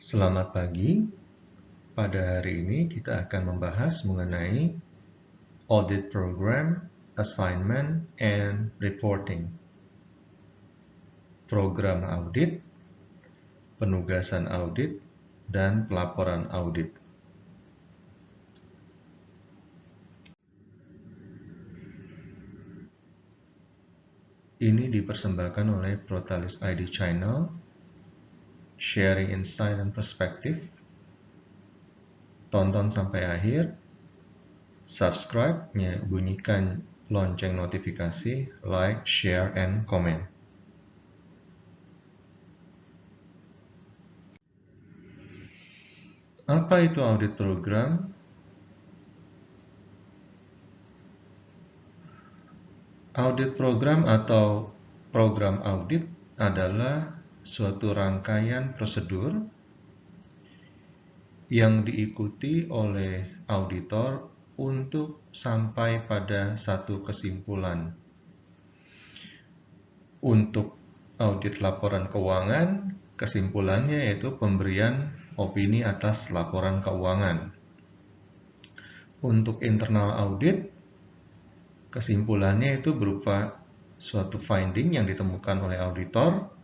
Selamat pagi. Pada hari ini kita akan membahas mengenai Audit Program, Assignment, and Reporting. Program audit, penugasan audit, dan pelaporan audit. Ini dipersembahkan oleh Protalis ID Channel, sharing insight dan perspektif. Tonton sampai akhir, subscribe, bunyikan lonceng notifikasi, like, share, and comment. Apa itu audit program? Audit program atau program audit adalah suatu rangkaian prosedur yang diikuti oleh auditor untuk sampai pada satu kesimpulan. Untuk audit laporan keuangan, kesimpulannya yaitu pemberian opini atas laporan keuangan. Untuk internal audit, kesimpulannya itu berupa suatu finding yang ditemukan oleh auditor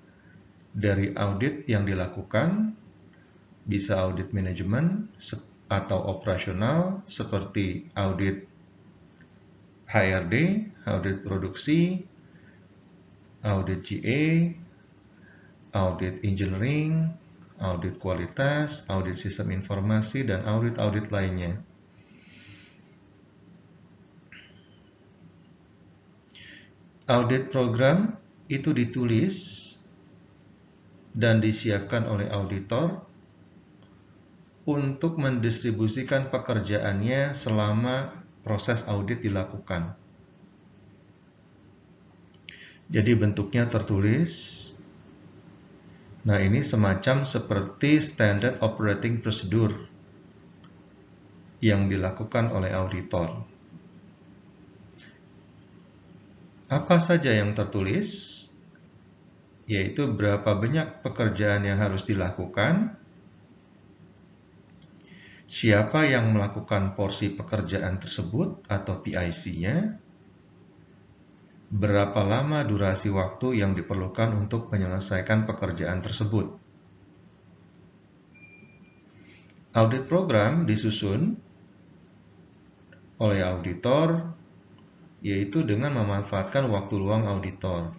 dari audit yang dilakukan, bisa audit manajemen atau operasional seperti audit HRD, audit produksi, audit GA, audit engineering, audit kualitas, audit sistem informasi, dan audit-audit lainnya. Audit program itu ditulis dan disiapkan oleh auditor untuk mendistribusikan pekerjaannya selama proses audit dilakukan. Jadi bentuknya tertulis. Nah, ini semacam seperti standard operating procedure yang dilakukan oleh auditor. Apa saja yang tertulis? Yaitu berapa banyak pekerjaan yang harus dilakukan, siapa yang melakukan porsi pekerjaan tersebut atau PIC-nya, berapa lama durasi waktu yang diperlukan untuk menyelesaikan pekerjaan tersebut. Audit program disusun oleh auditor, yaitu dengan memanfaatkan waktu luang auditor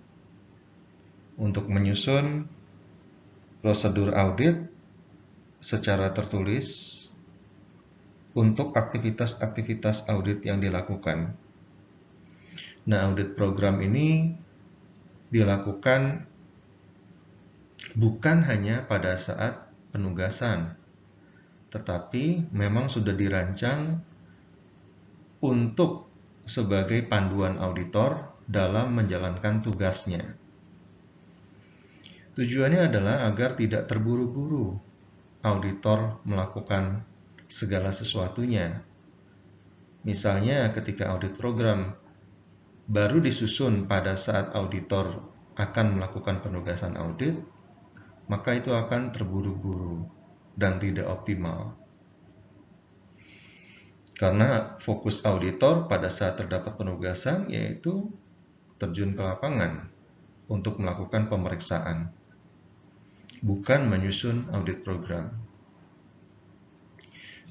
untuk menyusun prosedur audit secara tertulis untuk aktivitas-aktivitas audit yang dilakukan. Nah, audit program ini dilakukan bukan hanya pada saat penugasan, tetapi memang sudah dirancang untuk sebagai panduan auditor dalam menjalankan tugasnya. Tujuannya adalah agar tidak terburu-buru auditor melakukan segala sesuatunya. Misalnya ketika audit program baru disusun pada saat auditor akan melakukan penugasan audit, maka itu akan terburu-buru dan tidak optimal. Karena fokus auditor pada saat terdapat penugasan yaitu terjun ke lapangan untuk melakukan pemeriksaan, bukan menyusun audit program.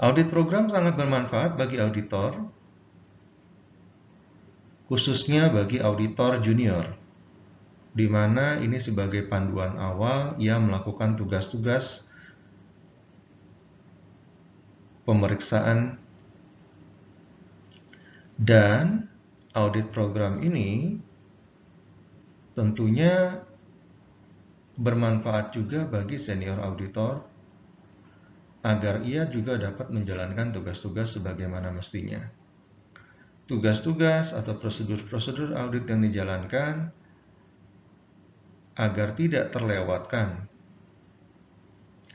Audit program sangat bermanfaat bagi auditor, khususnya bagi auditor junior, di mana ini sebagai panduan awal ia melakukan tugas-tugas pemeriksaan. Dan audit program ini tentunya bermanfaat juga bagi senior auditor agar ia juga dapat menjalankan tugas-tugas sebagaimana mestinya. Tugas-tugas atau prosedur-prosedur audit yang dijalankan agar tidak terlewatkan,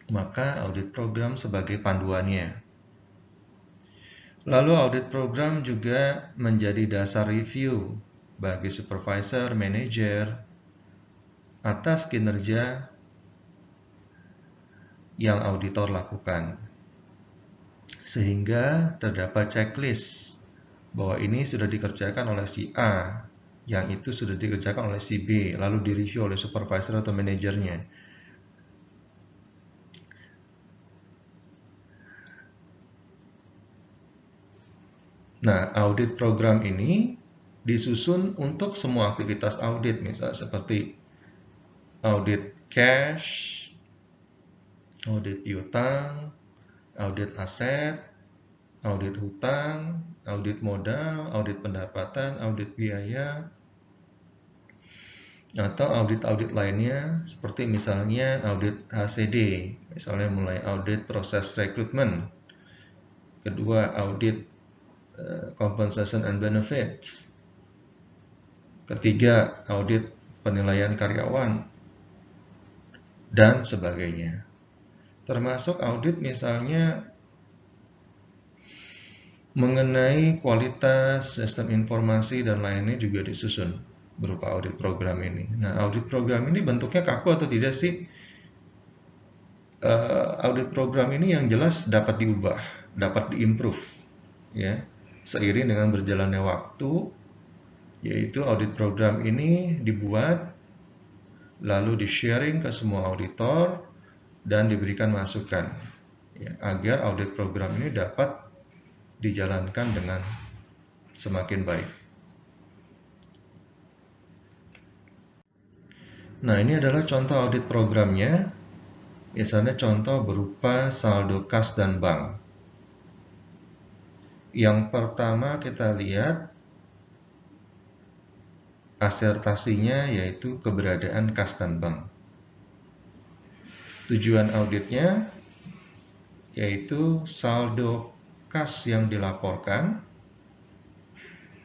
maka audit program sebagai panduannya. Lalu audit program juga menjadi dasar review bagi supervisor, manajer atas kinerja yang auditor lakukan. Sehingga terdapat checklist bahwa ini sudah dikerjakan oleh si A, yang itu sudah dikerjakan oleh si B, lalu direview oleh supervisor atau manajernya. Nah, audit program ini disusun untuk semua aktivitas audit, misalnya seperti audit cash, audit piutang, audit aset, audit hutang, audit modal, audit pendapatan, audit biaya, atau audit-audit lainnya seperti misalnya audit HCD, misalnya mulai audit proses rekrutmen, kedua audit compensation and benefits, ketiga audit penilaian karyawan, dan sebagainya. Termasuk audit misalnya mengenai kualitas sistem informasi dan lainnya juga disusun berupa audit program ini. Nah, audit program ini bentuknya kaku atau tidak sih? Audit program ini yang jelas dapat diubah, dapat diimprove, ya, seiring dengan berjalannya waktu, yaitu audit program ini dibuat, lalu di-sharing ke semua auditor, dan diberikan masukan, ya, agar audit program ini dapat dijalankan dengan semakin baik. Nah, ini adalah contoh audit programnya. Misalnya contoh berupa saldo kas dan bank. Yang pertama kita lihat asertasinya, yaitu keberadaan kas dan bank. Tujuan auditnya yaitu saldo kas yang dilaporkan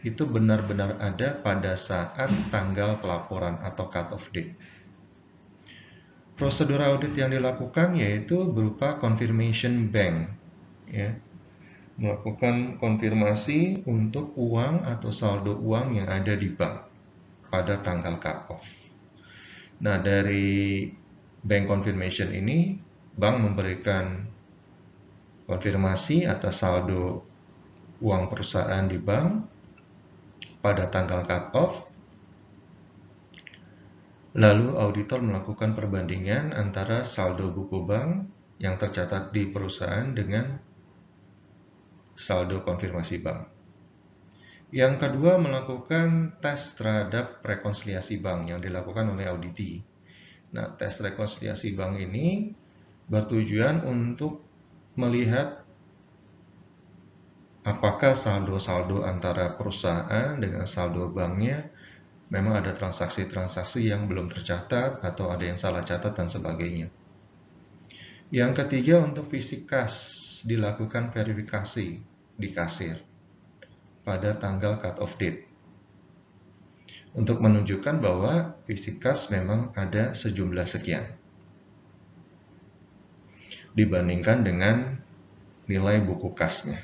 itu benar-benar ada pada saat tanggal pelaporan atau cut-off date. Prosedur audit yang dilakukan yaitu berupa confirmation bank, ya, melakukan konfirmasi untuk uang atau saldo uang yang ada di bank pada tanggal cut-off. Nah, dari bank confirmation ini, bank memberikan konfirmasi atas saldo uang perusahaan di bank pada tanggal cut-off. Lalu auditor melakukan perbandingan antara saldo buku bank yang tercatat di perusahaan dengan saldo konfirmasi bank. Yang kedua, melakukan tes terhadap rekonsiliasi bank yang dilakukan oleh auditi. Nah, tes rekonsiliasi bank ini bertujuan untuk melihat apakah saldo-saldo antara perusahaan dengan saldo banknya memang ada transaksi-transaksi yang belum tercatat atau ada yang salah catat dan sebagainya. Yang ketiga, untuk fisik kas dilakukan verifikasi di kasir pada tanggal cut-off date untuk menunjukkan bahwa fisik kas memang ada sejumlah sekian dibandingkan dengan nilai buku kasnya.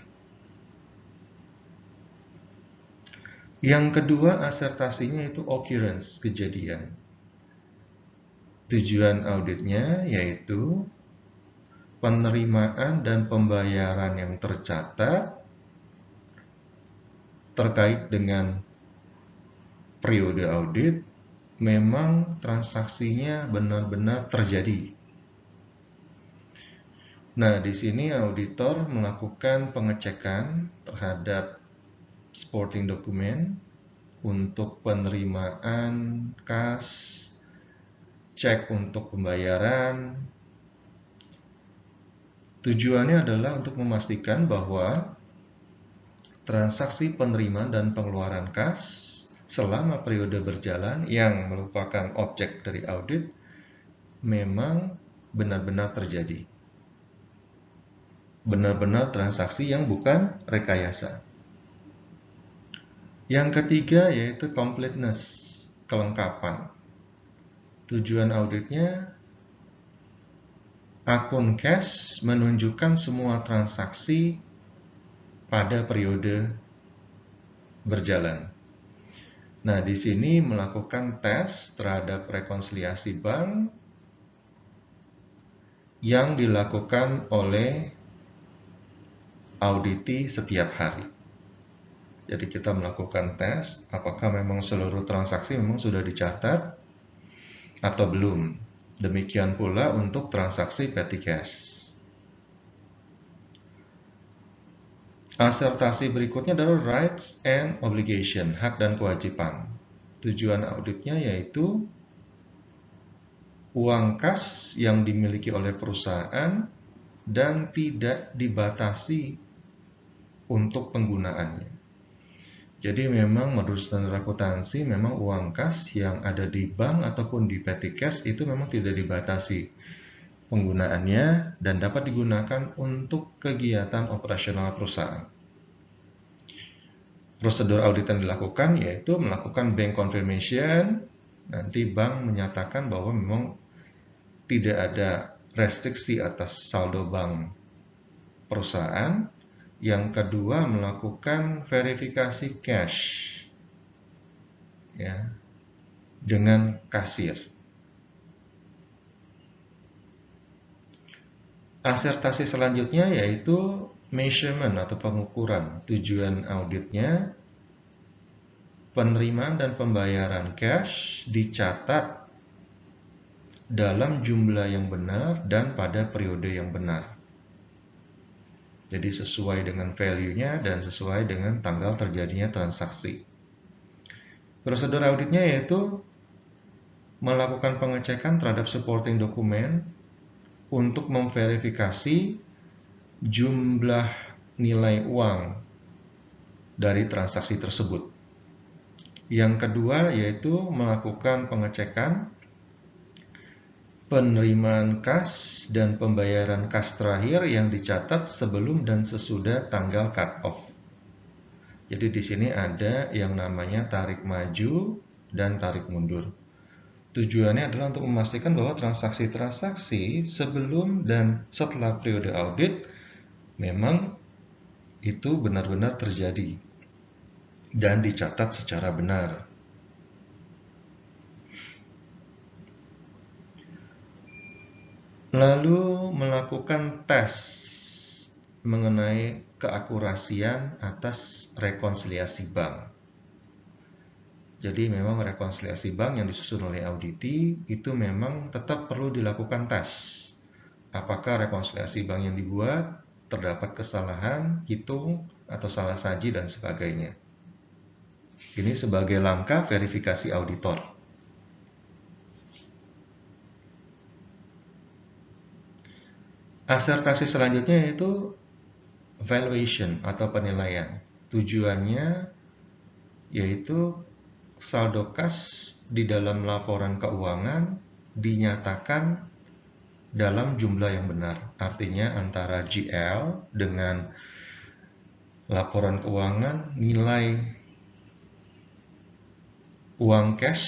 Yang kedua, asertasinya itu occurrence, kejadian. Tujuan auditnya yaitu penerimaan dan pembayaran yang tercatat terkait dengan periode audit memang transaksinya benar-benar terjadi. Nah, di sini auditor melakukan pengecekan terhadap supporting dokumen untuk penerimaan kas, cek untuk pembayaran. Tujuannya adalah untuk memastikan bahwa transaksi penerimaan dan pengeluaran kas selama periode berjalan yang merupakan objek dari audit memang benar-benar terjadi. Benar-benar transaksi yang bukan rekayasa. Yang ketiga yaitu completeness, kelengkapan. Tujuan auditnya, akun cash menunjukkan semua transaksi pada periode berjalan. Nah, di sini melakukan tes terhadap rekonsiliasi bank yang dilakukan oleh auditi setiap hari. Jadi kita melakukan tes, apakah memang seluruh transaksi memang sudah dicatat atau belum. Demikian pula untuk transaksi petty cash. Asertasi berikutnya adalah rights and obligation, hak dan kewajiban. Tujuan auditnya yaitu uang kas yang dimiliki oleh perusahaan dan tidak dibatasi untuk penggunaannya. Jadi memang menurut standar akuntansi memang uang kas yang ada di bank ataupun di petty cash itu memang tidak dibatasi penggunaannya dan dapat digunakan untuk kegiatan operasional perusahaan. Prosedur audit yang dilakukan yaitu melakukan bank confirmation. Nanti bank menyatakan bahwa memang tidak ada restriksi atas saldo bank perusahaan. Yang kedua, melakukan verifikasi cash ya, dengan kasir. Asertasi selanjutnya yaitu measurement atau pengukuran. Tujuan auditnya, penerimaan dan pembayaran cash dicatat dalam jumlah yang benar dan pada periode yang benar. Jadi sesuai dengan value-nya dan sesuai dengan tanggal terjadinya transaksi. Prosedur auditnya yaitu melakukan pengecekan terhadap supporting dokumen untuk memverifikasi jumlah nilai uang dari transaksi tersebut. Yang kedua yaitu melakukan pengecekan penerimaan kas dan pembayaran kas terakhir yang dicatat sebelum dan sesudah tanggal cut-off. Jadi di sini ada yang namanya tarik maju dan tarik mundur. Tujuannya adalah untuk memastikan bahwa transaksi-transaksi sebelum dan setelah periode audit memang itu benar-benar terjadi dan dicatat secara benar. Lalu melakukan tes mengenai keakurasian atas rekonsiliasi bank. Jadi memang rekonsiliasi bank yang disusun oleh auditi itu memang tetap perlu dilakukan tes. Apakah rekonsiliasi bank yang dibuat terdapat kesalahan, hitung, atau salah saji dan sebagainya. Ini sebagai langkah verifikasi auditor. Asertasi selanjutnya yaitu valuation atau penilaian. Tujuannya yaitu saldo kas di dalam laporan keuangan dinyatakan dalam jumlah yang benar. Artinya antara GL dengan laporan keuangan nilai uang cash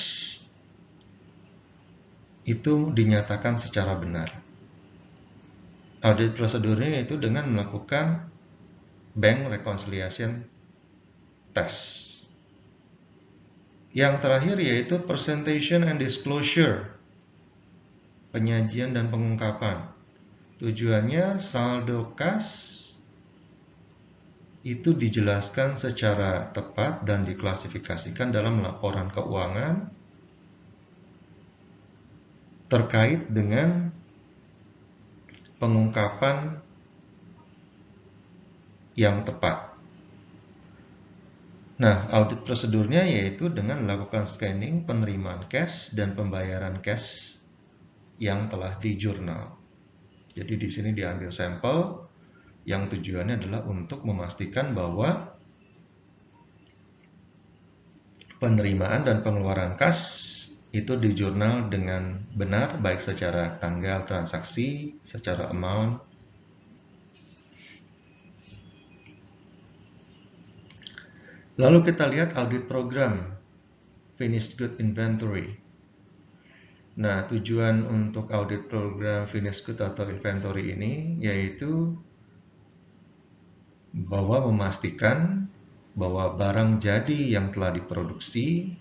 itu dinyatakan secara benar. Audit prosedurnya yaitu dengan melakukan bank reconciliation test. Yang terakhir yaitu presentation and disclosure, penyajian dan pengungkapan. Tujuannya saldo kas itu dijelaskan secara tepat dan diklasifikasikan dalam laporan keuangan terkait dengan pengungkapan yang tepat. Nah, audit prosedurnya yaitu dengan melakukan scanning penerimaan cash dan pembayaran cash yang telah di jurnal. Jadi di sini diambil sampel yang tujuannya adalah untuk memastikan bahwa penerimaan dan pengeluaran kas itu di jurnal dengan benar, baik secara tanggal transaksi, secara amount. Lalu kita lihat audit program Finished Good Inventory. Nah, tujuan untuk audit program Finished Good atau Inventory ini yaitu bahwa memastikan bahwa barang jadi yang telah diproduksi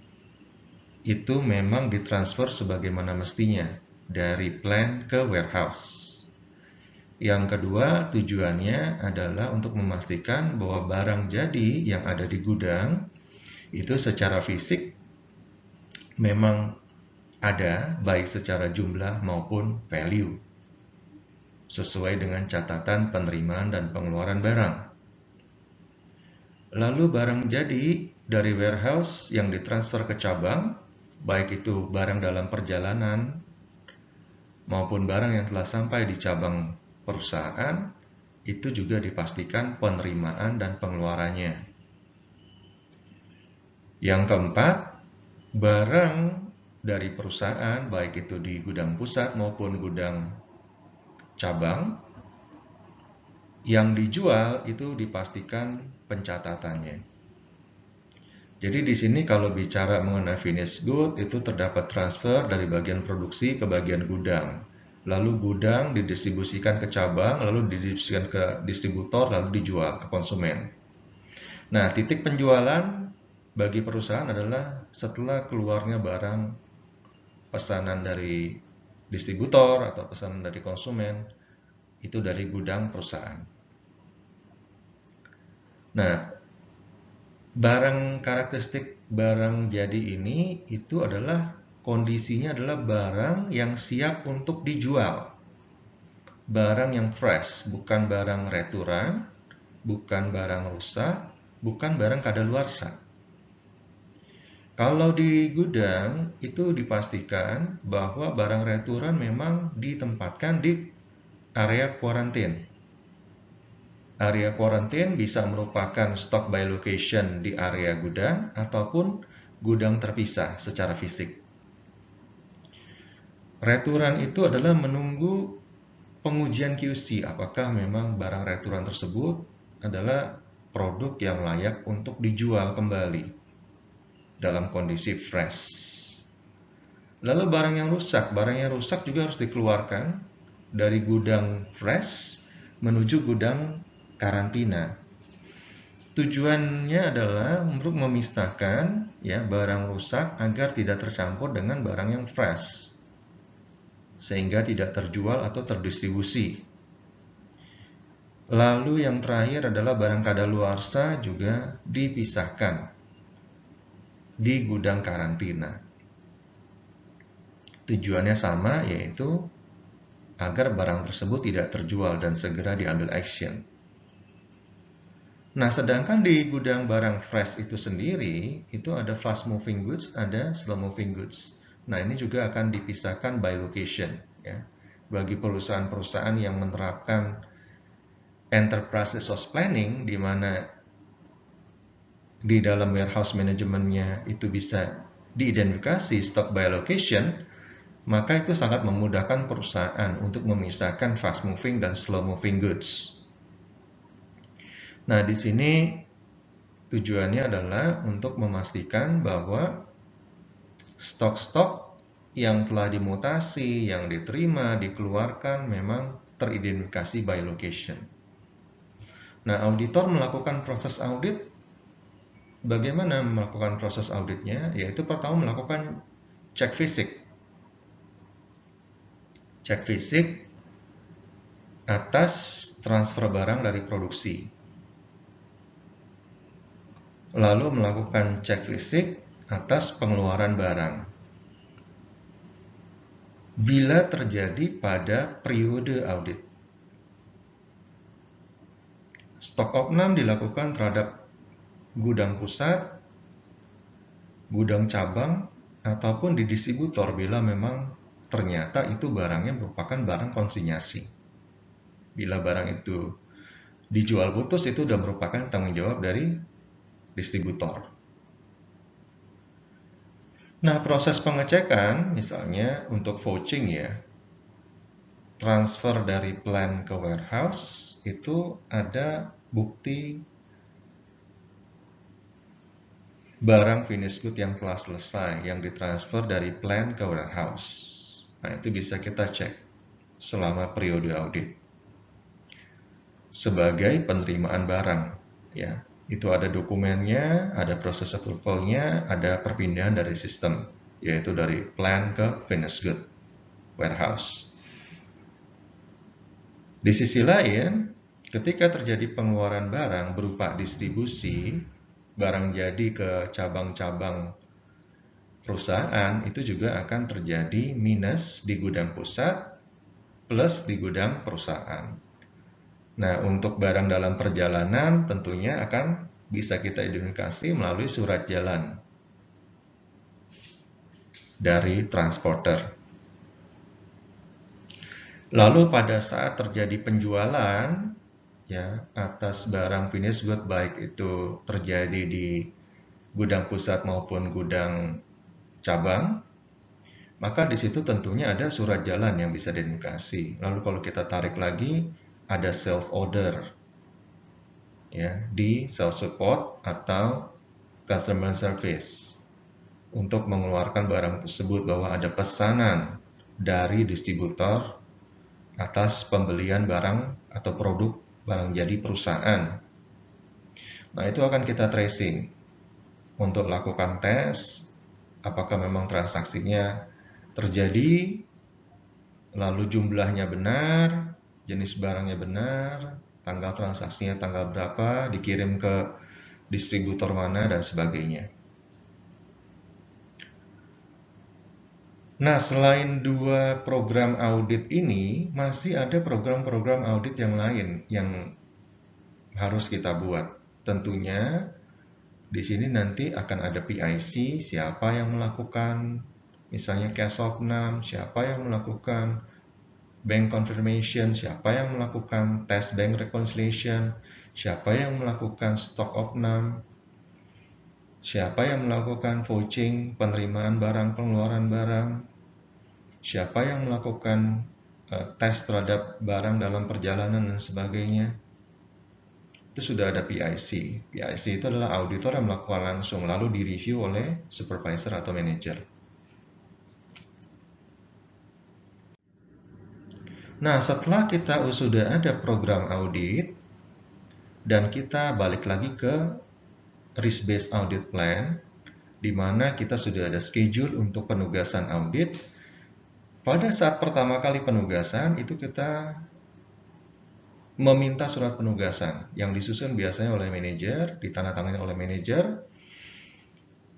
itu memang ditransfer sebagaimana mestinya dari plant ke warehouse. Yang kedua, tujuannya adalah untuk memastikan bahwa barang jadi yang ada di gudang itu secara fisik memang ada, baik secara jumlah maupun value, sesuai dengan catatan penerimaan dan pengeluaran barang. Lalu barang jadi dari warehouse yang ditransfer ke cabang, baik itu barang dalam perjalanan maupun barang yang telah sampai di cabang perusahaan, itu juga dipastikan penerimaan dan pengeluarannya. Yang keempat, barang dari perusahaan, baik itu di gudang pusat maupun gudang cabang, yang dijual itu dipastikan pencatatannya. Jadi di sini kalau bicara mengenai finished good, itu terdapat transfer dari bagian produksi ke bagian gudang. Lalu gudang didistribusikan ke cabang, lalu didistribusikan ke distributor, lalu dijual ke konsumen. Nah, titik penjualan bagi perusahaan adalah setelah keluarnya barang pesanan dari distributor atau pesanan dari konsumen, itu dari gudang perusahaan. Nah, karakteristik barang jadi ini itu adalah kondisinya adalah barang yang siap untuk dijual. Barang yang fresh, bukan barang returan, bukan barang rusak, bukan barang kadaluarsa. Kalau di gudang itu dipastikan bahwa barang returan memang ditempatkan di area kuarantin. Area kuarantin bisa merupakan stock by location di area gudang ataupun gudang terpisah secara fisik. Returan itu adalah menunggu pengujian QC, apakah memang barang returan tersebut adalah produk yang layak untuk dijual kembali dalam kondisi fresh. Lalu barang yang rusak juga harus dikeluarkan dari gudang fresh menuju gudang karantina. Tujuannya adalah untuk memisahkan ya barang rusak agar tidak tercampur dengan barang yang fresh, sehingga tidak terjual atau terdistribusi. Lalu yang terakhir adalah barang kadaluarsa juga dipisahkan di gudang karantina. Tujuannya sama, yaitu agar barang tersebut tidak terjual dan segera diambil action. Nah, sedangkan di gudang barang fresh itu sendiri, itu ada fast moving goods, ada slow moving goods. Nah, ini juga akan dipisahkan by location, ya. Bagi perusahaan-perusahaan yang menerapkan enterprise resource planning, di mana di dalam warehouse manajemennya itu bisa diidentifikasi stock by location, maka itu sangat memudahkan perusahaan untuk memisahkan fast moving dan slow moving goods. Nah, di sini tujuannya adalah untuk memastikan bahwa stok-stok yang telah dimutasi, yang diterima, dikeluarkan memang teridentifikasi by location. Nah, auditor melakukan proses audit. Bagaimana melakukan proses auditnya? Yaitu pertama melakukan cek fisik. Cek fisik atas transfer barang dari produksi. Lalu melakukan cek fisik atas pengeluaran barang. Bila terjadi pada periode audit. Stok opnam dilakukan terhadap gudang pusat, gudang cabang, ataupun di distributor bila memang ternyata itu barangnya merupakan barang konsinyasi. Bila barang itu dijual putus, itu sudah merupakan tanggung jawab dari distributor. Nah, proses pengecekan misalnya untuk vouching ya, transfer dari plant ke warehouse, itu ada bukti barang finished good yang telah selesai, yang ditransfer dari plant ke warehouse. Nah, itu bisa kita cek selama periode audit. Sebagai penerimaan barang, ya. Itu ada dokumennya, ada proses approval-nya, ada perpindahan dari sistem, yaitu dari plant ke finished good warehouse. Di sisi lain, ketika terjadi pengeluaran barang berupa distribusi, barang jadi ke cabang-cabang perusahaan, itu juga akan terjadi minus di gudang pusat plus di gudang perusahaan. Nah, untuk barang dalam perjalanan tentunya akan bisa kita identifikasi melalui surat jalan dari transporter. Lalu pada saat terjadi penjualan ya atas barang finished good, baik itu terjadi di gudang pusat maupun gudang cabang, maka di situ tentunya ada surat jalan yang bisa diidentifikasi. Lalu kalau kita tarik lagi, ada sales order ya di sales support atau customer service untuk mengeluarkan barang tersebut bahwa ada pesanan dari distributor atas pembelian barang atau produk barang jadi perusahaan. Nah, itu akan kita tracing untuk lakukan tes apakah memang transaksinya terjadi, lalu jumlahnya benar, jenis barangnya benar, tanggal transaksinya tanggal berapa, dikirim ke distributor mana, dan sebagainya. Nah, selain dua program audit ini, masih ada program-program audit yang lain yang harus kita buat. Tentunya di sini nanti akan ada PIC, siapa yang melakukan, misalnya cash opnam, siapa yang melakukan bank confirmation, siapa yang melakukan test bank reconciliation, siapa yang melakukan stock opnam, siapa yang melakukan vouching, penerimaan barang, pengeluaran barang, siapa yang melakukan tes terhadap barang dalam perjalanan dan sebagainya. Itu sudah ada PIC. PIC itu adalah auditor yang melakukan langsung, lalu direview oleh supervisor atau manager. Nah, setelah kita sudah ada program audit, dan kita balik lagi ke risk-based audit plan, di mana kita sudah ada schedule untuk penugasan audit. Pada saat pertama kali penugasan, itu kita meminta surat penugasan yang disusun biasanya oleh manajer, ditandatangani oleh manajer.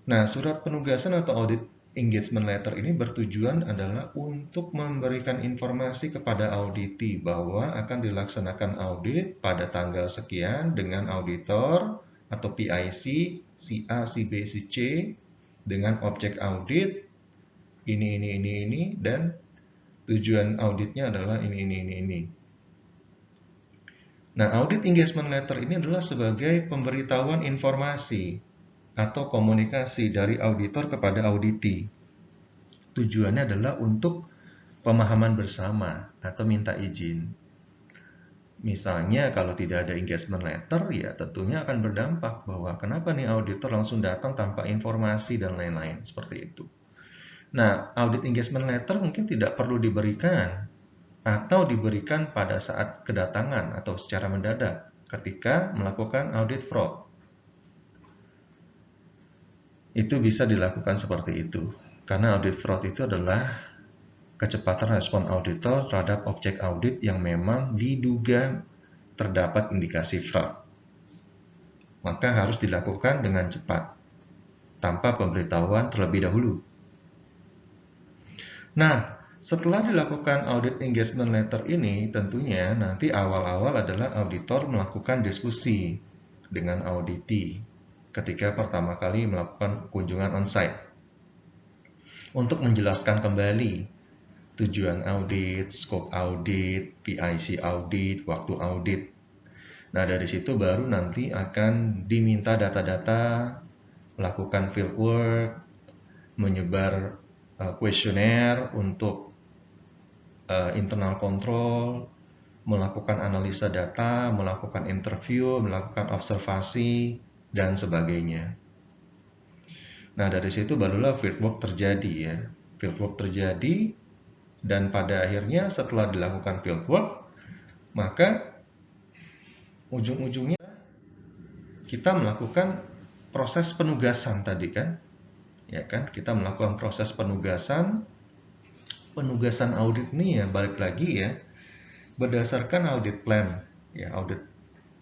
Nah, surat penugasan atau audit engagement letter ini bertujuan adalah untuk memberikan informasi kepada auditi bahwa akan dilaksanakan audit pada tanggal sekian dengan auditor atau PIC si A, si B, si C dengan objek audit ini, dan tujuan auditnya adalah ini. Nah, audit engagement letter ini adalah sebagai pemberitahuan informasi atau komunikasi dari auditor kepada auditi. Tujuannya adalah untuk pemahaman bersama atau minta izin. Misalnya kalau tidak ada engagement letter, ya tentunya akan berdampak bahwa kenapa nih auditor langsung datang tanpa informasi dan lain-lain, seperti itu. Nah, audit engagement letter mungkin tidak perlu diberikan atau diberikan pada saat kedatangan atau secara mendadak ketika melakukan audit fraud. Itu bisa dilakukan seperti itu, karena audit fraud itu adalah kecepatan respon auditor terhadap objek audit yang memang diduga terdapat indikasi fraud. Maka harus dilakukan dengan cepat, tanpa pemberitahuan terlebih dahulu. Nah, setelah dilakukan audit engagement letter ini, tentunya nanti awal-awal adalah auditor melakukan diskusi dengan auditi ketika pertama kali melakukan kunjungan on-site untuk menjelaskan kembali tujuan audit, scope audit, PIC audit, waktu audit. Nah, dari situ baru nanti akan diminta data-data, melakukan fieldwork, menyebar kuesioner untuk internal control, melakukan analisa data, melakukan interview, melakukan observasi, dan sebagainya. Nah, dari situ barulah fieldwork terjadi ya. Fieldwork terjadi, dan pada akhirnya setelah dilakukan fieldwork, maka ujung-ujungnya kita melakukan proses penugasan tadi kan. Ya kan, kita melakukan proses penugasan audit nih ya, balik lagi ya. berdasarkan audit plan, ya audit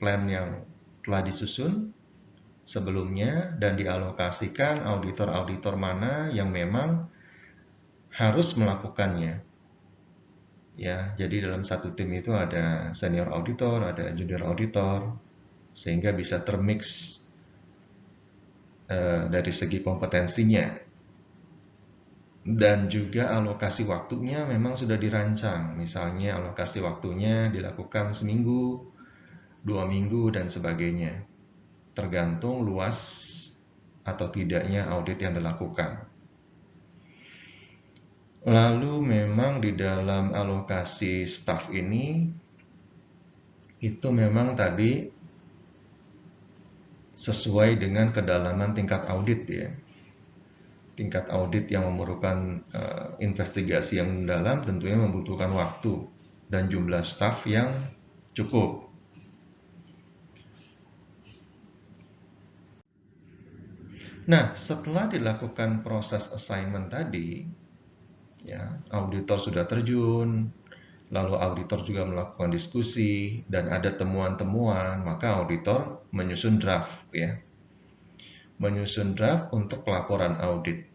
plan yang telah disusun sebelumnya dan dialokasikan auditor-auditor mana yang memang harus melakukannya. Ya, jadi dalam satu tim itu ada senior auditor, ada junior auditor, sehingga bisa termix dari segi kompetensinya. Dan juga alokasi waktunya memang sudah dirancang. Misalnya alokasi waktunya dilakukan seminggu, 2 minggu, dan sebagainya. Tergantung luas atau tidaknya audit yang dilakukan. Lalu memang di dalam alokasi staff ini, itu memang tadi sesuai dengan kedalaman tingkat audit ya. Tingkat audit yang memerlukan investigasi yang mendalam tentunya membutuhkan waktu dan jumlah staf yang cukup. Nah, setelah dilakukan proses assignment tadi, ya, auditor sudah terjun, lalu auditor juga melakukan diskusi dan ada temuan-temuan, maka auditor menyusun draft ya. Menyusun draft untuk pelaporan audit.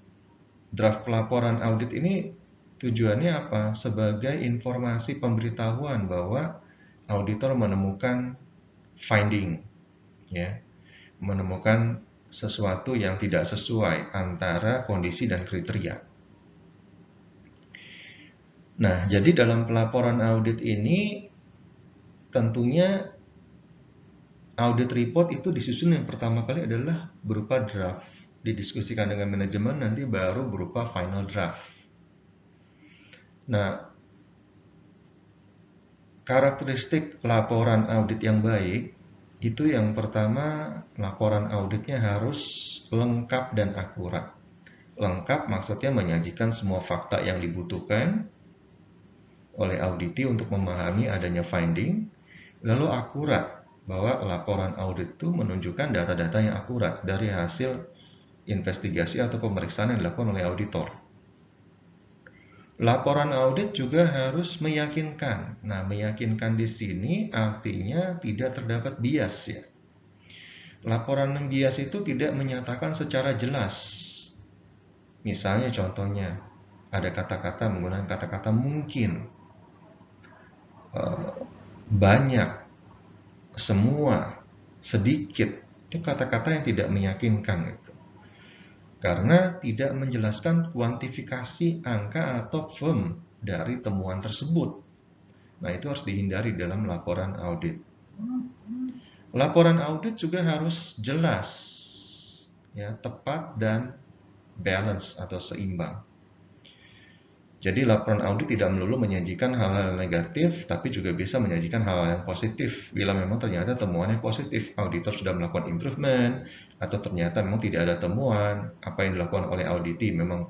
Draft pelaporan audit ini tujuannya apa? Sebagai informasi pemberitahuan bahwa auditor menemukan finding, ya, menemukan sesuatu yang tidak sesuai antara kondisi dan kriteria. Nah, jadi dalam pelaporan audit ini tentunya audit report itu disusun yang pertama kali adalah berupa draft, didiskusikan dengan manajemen, nanti baru berupa final draft. Nah, karakteristik laporan audit yang baik itu yang pertama, laporan auditnya harus lengkap dan akurat. Lengkap maksudnya menyajikan semua fakta yang dibutuhkan oleh auditi untuk memahami adanya finding, lalu akurat bahwa laporan audit itu menunjukkan data-data yang akurat dari hasil investigasi atau pemeriksaan yang dilakukan oleh auditor. Laporan audit juga harus meyakinkan. Nah, meyakinkan di sini artinya tidak terdapat bias ya. Laporan bias itu tidak menyatakan secara jelas. Misalnya contohnya, ada kata-kata menggunakan kata-kata mungkin, banyak, semua, sedikit, itu kata-kata yang tidak meyakinkan gitu. Karena tidak menjelaskan kuantifikasi angka atau firm dari temuan tersebut. Nah, itu harus dihindari dalam laporan audit. Laporan audit juga harus jelas, ya, tepat dan balance atau seimbang. Jadi laporan audit tidak melulu menyajikan hal-hal negatif, tapi juga bisa menyajikan hal-hal yang positif. Bila memang ternyata temuannya positif, auditor sudah melakukan improvement, atau ternyata memang tidak ada temuan, apa yang dilakukan oleh auditi memang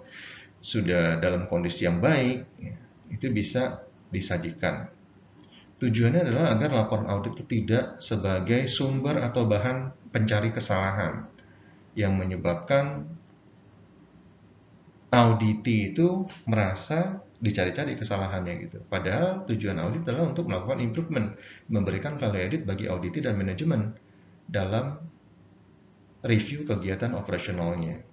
sudah dalam kondisi yang baik, ya, itu bisa disajikan. Tujuannya adalah agar laporan audit itu tidak sebagai sumber atau bahan pencari kesalahan yang menyebabkan auditi itu merasa dicari-cari kesalahannya gitu. Padahal tujuan audit adalah untuk melakukan improvement, memberikan value added bagi auditi dan manajemen dalam review kegiatan operasionalnya.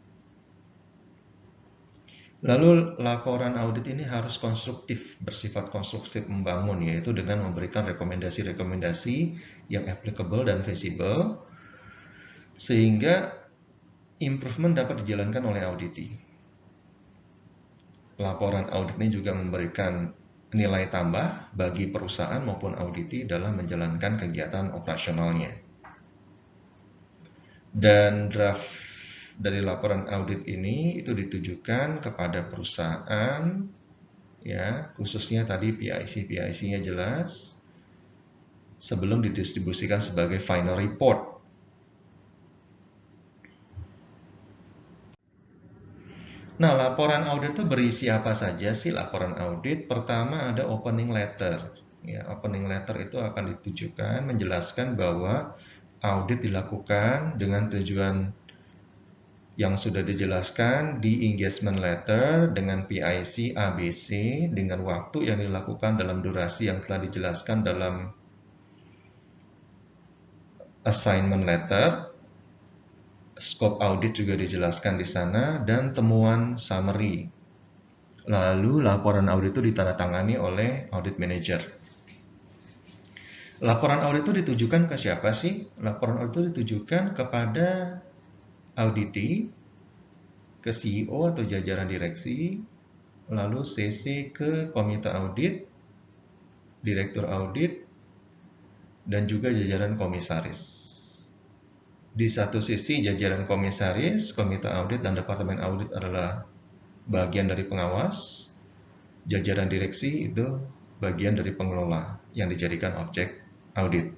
Lalu laporan audit ini harus konstruktif, bersifat konstruktif membangun, yaitu dengan memberikan rekomendasi-rekomendasi yang applicable dan feasible, sehingga improvement dapat dijalankan oleh auditi. Laporan audit ini juga memberikan nilai tambah bagi perusahaan maupun auditi dalam menjalankan kegiatan operasionalnya. Dan draft dari laporan audit ini itu ditujukan kepada perusahaan, ya, khususnya tadi PIC-nya jelas, sebelum didistribusikan sebagai final report. Nah, laporan audit itu berisi apa saja sih laporan audit? Pertama ada opening letter. Ya, opening letter itu akan ditujukan menjelaskan bahwa audit dilakukan dengan tujuan yang sudah dijelaskan di engagement letter dengan PIC ABC dengan waktu yang dilakukan dalam durasi yang telah dijelaskan dalam assignment letter. Scope audit juga dijelaskan di sana dan temuan summary. Lalu laporan audit itu ditandatangani oleh audit manager. Laporan audit itu ditujukan ke siapa sih? Laporan audit itu ditujukan kepada auditee, ke CEO atau jajaran direksi, lalu CC ke komite audit, direktur audit, dan juga jajaran komisaris. Di satu sisi jajaran komisaris, komite audit, dan departemen audit adalah bagian dari pengawas, jajaran direksi itu bagian dari pengelola yang dijadikan objek audit.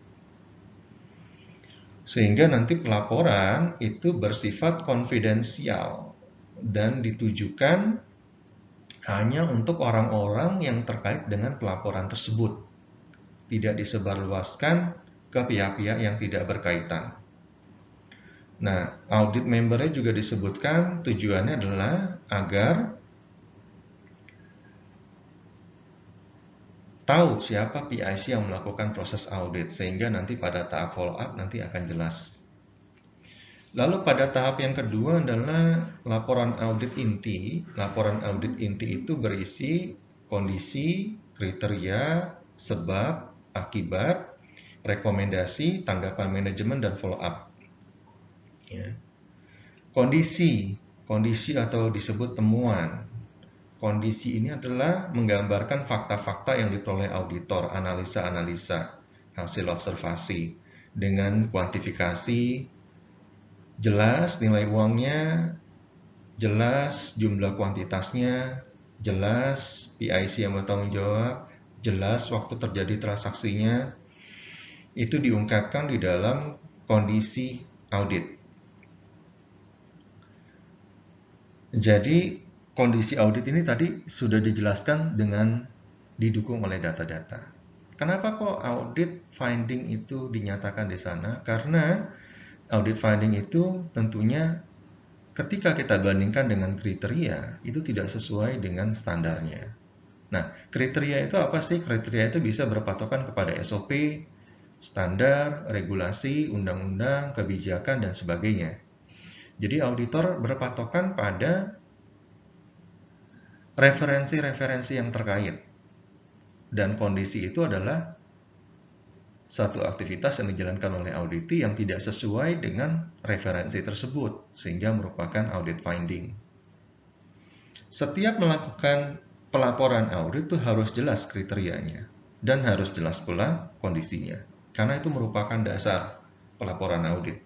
Sehingga nanti pelaporan itu bersifat konfidensial dan ditujukan hanya untuk orang-orang yang terkait dengan pelaporan tersebut. Tidak disebarluaskan ke pihak-pihak yang tidak berkaitan. Nah, audit membernya juga disebutkan tujuannya adalah agar tahu siapa PIC yang melakukan proses audit, sehingga nanti pada tahap follow up nanti akan jelas. Lalu pada tahap yang kedua adalah laporan audit inti. Laporan audit inti itu berisi kondisi, kriteria, sebab, akibat, rekomendasi, tanggapan manajemen, dan follow up. Ya. Kondisi atau disebut temuan. Kondisi ini adalah menggambarkan fakta-fakta yang diperoleh auditor, analisa-analisa, hasil observasi dengan kuantifikasi, jelas nilai uangnya, jelas jumlah kuantitasnya, jelas PIC yang bertanggung jawab, jelas waktu terjadi transaksinya. Itu diungkapkan di dalam kondisi audit. Jadi kondisi audit ini tadi sudah dijelaskan dengan didukung oleh data-data. Kenapa kok audit finding itu dinyatakan di sana? Karena audit finding itu tentunya ketika kita bandingkan dengan kriteria, itu tidak sesuai dengan standarnya. Nah, kriteria itu apa sih? Kriteria itu bisa berpatokan kepada SOP, standar, regulasi, undang-undang, kebijakan, dan sebagainya. Jadi auditor berpatokan pada referensi-referensi yang terkait. Dan kondisi itu adalah satu aktivitas yang dijalankan oleh auditee yang tidak sesuai dengan referensi tersebut, sehingga merupakan audit finding. Setiap melakukan pelaporan audit itu harus jelas kriterianya, dan harus jelas pula kondisinya, karena itu merupakan dasar pelaporan audit.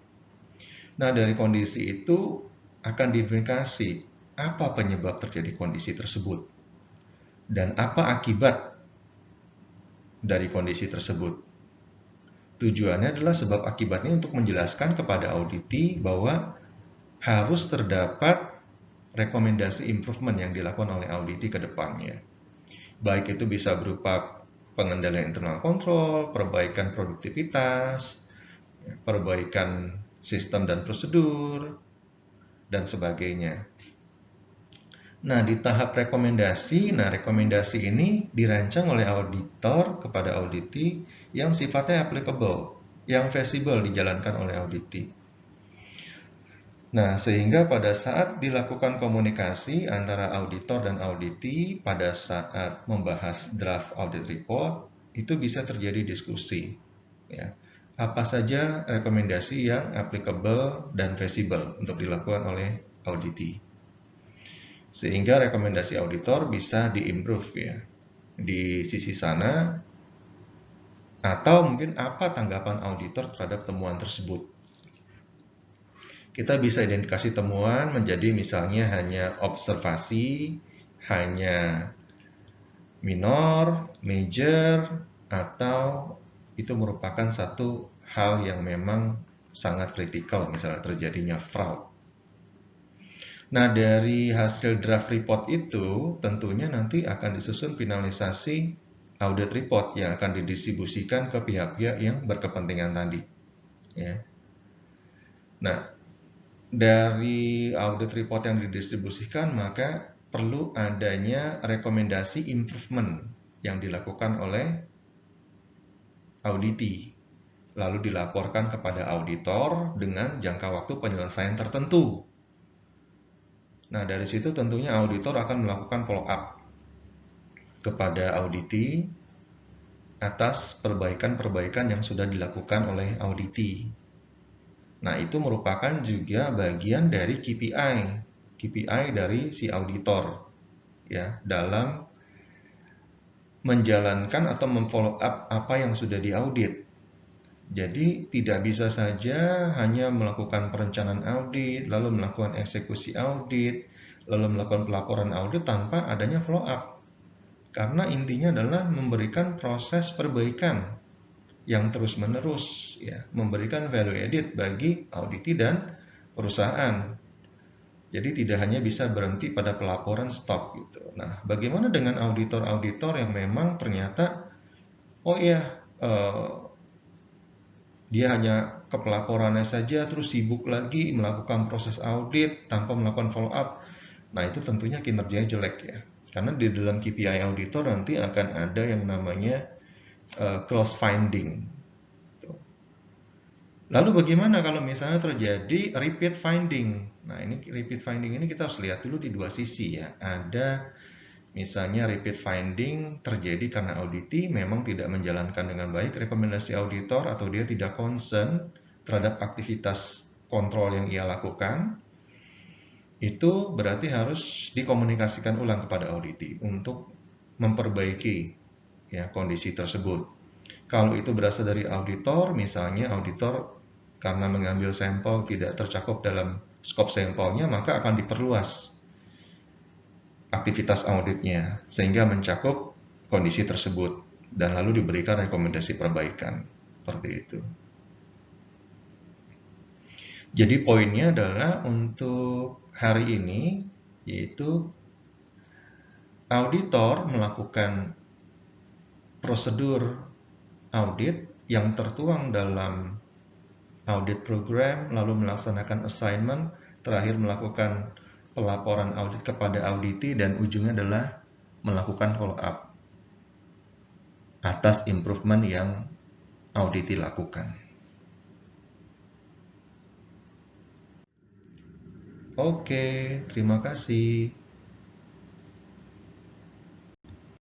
Nah, dari kondisi itu akan diidentifikasi apa penyebab terjadi kondisi tersebut dan apa akibat dari kondisi tersebut. Tujuannya adalah sebab akibatnya untuk menjelaskan kepada auditee bahwa harus terdapat rekomendasi improvement yang dilakukan oleh auditee ke depannya. Baik itu bisa berupa pengendalian internal control, perbaikan produktivitas, perbaikan sistem dan prosedur, dan sebagainya. Nah, di tahap rekomendasi, rekomendasi ini dirancang oleh auditor kepada auditee yang sifatnya applicable, yang feasible dijalankan oleh auditee. Nah, sehingga pada saat dilakukan komunikasi antara auditor dan auditee pada saat membahas draft audit report, itu bisa terjadi diskusi. Ya. Apa saja rekomendasi yang applicable dan feasible untuk dilakukan oleh auditee. Sehingga rekomendasi auditor bisa diimprove ya di sisi sana, atau mungkin apa tanggapan auditor terhadap temuan tersebut. Kita bisa identifikasi temuan menjadi misalnya hanya observasi, hanya minor, major, atau itu merupakan satu hal yang memang sangat kritikal, misalnya terjadinya fraud. Nah, dari hasil draft report itu tentunya nanti akan disusun finalisasi audit report yang akan didistribusikan ke pihak-pihak yang berkepentingan tadi. Ya. Nah, dari audit report yang didistribusikan, maka perlu adanya rekomendasi improvement yang dilakukan oleh auditi, lalu dilaporkan kepada auditor dengan jangka waktu penyelesaian tertentu. Nah, dari situ tentunya auditor akan melakukan follow up kepada auditi atas perbaikan-perbaikan yang sudah dilakukan oleh auditi. Nah, itu merupakan juga bagian dari KPI dari si auditor ya dalam menjalankan atau memfollow up apa yang sudah diaudit. Jadi tidak bisa saja hanya melakukan perencanaan audit, lalu melakukan eksekusi audit, lalu melakukan pelaporan audit tanpa adanya follow up. Karena intinya adalah memberikan proses perbaikan yang terus-menerus, ya, memberikan value added bagi auditi dan perusahaan. Jadi tidak hanya bisa berhenti pada pelaporan stop gitu. Nah, bagaimana dengan auditor-auditor yang memang ternyata, oh iya, dia hanya ke pelaporannya saja, terus sibuk lagi melakukan proses audit tanpa melakukan follow up. Nah, itu tentunya kinerjanya jelek ya. Karena di dalam KPI auditor nanti akan ada yang namanya close finding. Lalu bagaimana kalau misalnya terjadi repeat finding? Nah, ini repeat finding ini kita harus lihat dulu di dua sisi ya. Ada misalnya repeat finding terjadi karena auditi memang tidak menjalankan dengan baik rekomendasi auditor atau dia tidak concern terhadap aktivitas kontrol yang ia lakukan. Itu berarti harus dikomunikasikan ulang kepada auditi untuk memperbaiki ya kondisi tersebut. Kalau itu berasal dari auditor, misalnya auditor karena mengambil sampel tidak tercakup dalam skop sampelnya, maka akan diperluas aktivitas auditnya sehingga mencakup kondisi tersebut dan lalu diberikan rekomendasi perbaikan. Seperti itu. Jadi poinnya adalah untuk hari ini yaitu auditor melakukan prosedur audit yang tertuang dalam audit program, lalu melaksanakan assignment, terakhir melakukan pelaporan audit kepada auditi, dan ujungnya adalah melakukan follow up atas improvement yang auditi lakukan. Oke, terima kasih.